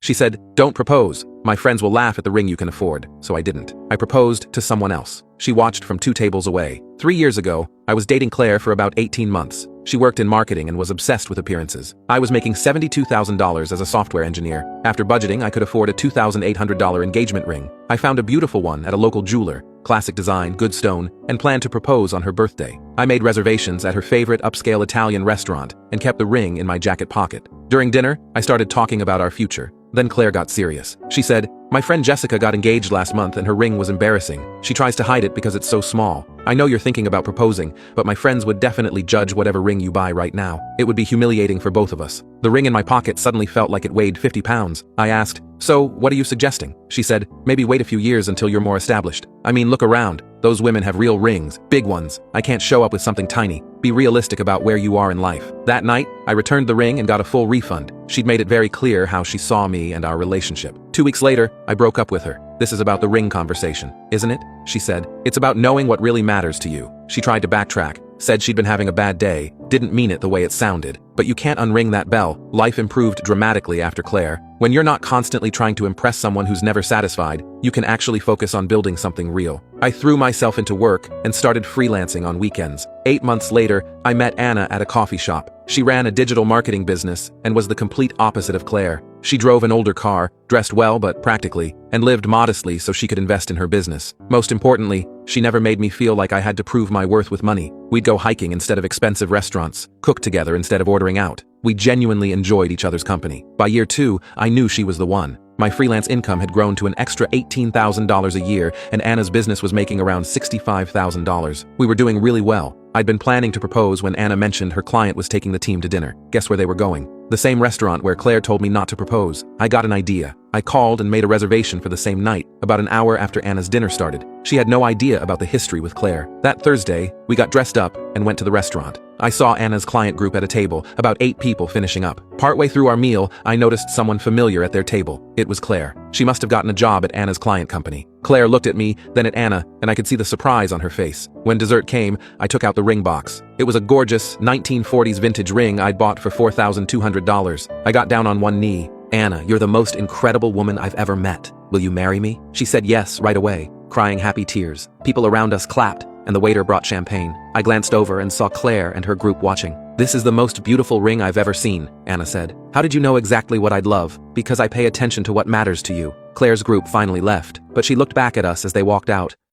She said, "Don't propose. My friends will laugh at the ring you can afford," so I didn't. I proposed to someone else. She watched from 2 tables away. 3 years ago, I was dating Claire for about 18 months. She worked in marketing and was obsessed with appearances. I was making $72,000 as a software engineer. After budgeting, I could afford a $2,800 engagement ring. I found a beautiful one at a local jeweler, classic design, good stone, and planned to propose on her birthday. I made reservations at her favorite upscale Italian restaurant and kept the ring in my jacket pocket. During dinner, I started talking about our future. Then Claire got serious. She said, "My friend Jessica got engaged last month and her ring was embarrassing. She tries to hide it because it's so small. I know you're thinking about proposing, but my friends would definitely judge whatever ring you buy right now. It would be humiliating for both of us." The ring in my pocket suddenly felt like it weighed 50 pounds. I asked, "So, what are you suggesting?" She said, "Maybe wait a few years until you're more established. I mean, look around. Those women have real rings, big ones. I can't show up with something tiny. Be realistic about where you are in life." That night, I returned the ring and got a full refund. She'd made it very clear how she saw me and our relationship. 2 weeks later, I broke up with her. "This is about the ring conversation, isn't it?" she said. "It's about knowing what really matters to you." She tried to backtrack, said she'd been having a bad day, didn't mean it the way it sounded. But you can't unring that bell. Life improved dramatically after Claire. When you're not constantly trying to impress someone who's never satisfied, you can actually focus on building something real. I threw myself into work and started freelancing on weekends. 8 months later, I met Anna at a coffee shop. She ran a digital marketing business and was the complete opposite of Claire. She drove an older car, dressed well but practically, and lived modestly so she could invest in her business. Most importantly, she never made me feel like I had to prove my worth with money. We'd go hiking instead of expensive restaurants, cook together instead of ordering out. We genuinely enjoyed each other's company. By year 2, I knew she was the one. My freelance income had grown to an extra $18,000 a year, and Anna's business was making around $65,000. We were doing really well. I'd been planning to propose when Anna mentioned her client was taking the team to dinner. Guess where they were going? The same restaurant where Claire told me not to propose. I got an idea. I called and made a reservation for the same night, about an hour after Anna's dinner started. She had no idea about the history with Claire. That Thursday, we got dressed up and went to the restaurant. I saw Anna's client group at a table, about 8 people finishing up. Partway through our meal, I noticed someone familiar at their table. It was Claire. She must have gotten a job at Anna's client company. Claire looked at me, then at Anna, and I could see the surprise on her face. When dessert came, I took out the ring box. It was a gorgeous 1940s vintage ring I'd bought for $4,200. I got down on one knee. "Anna, you're the most incredible woman I've ever met. Will you marry me?" She said yes right away, crying happy tears. People around us clapped, and the waiter brought champagne. I glanced over and saw Claire and her group watching. "This is the most beautiful ring I've ever seen," Anna said. "How did you know exactly what I'd love?" "Because I pay attention to what matters to you." Claire's group finally left, but she looked back at us as they walked out.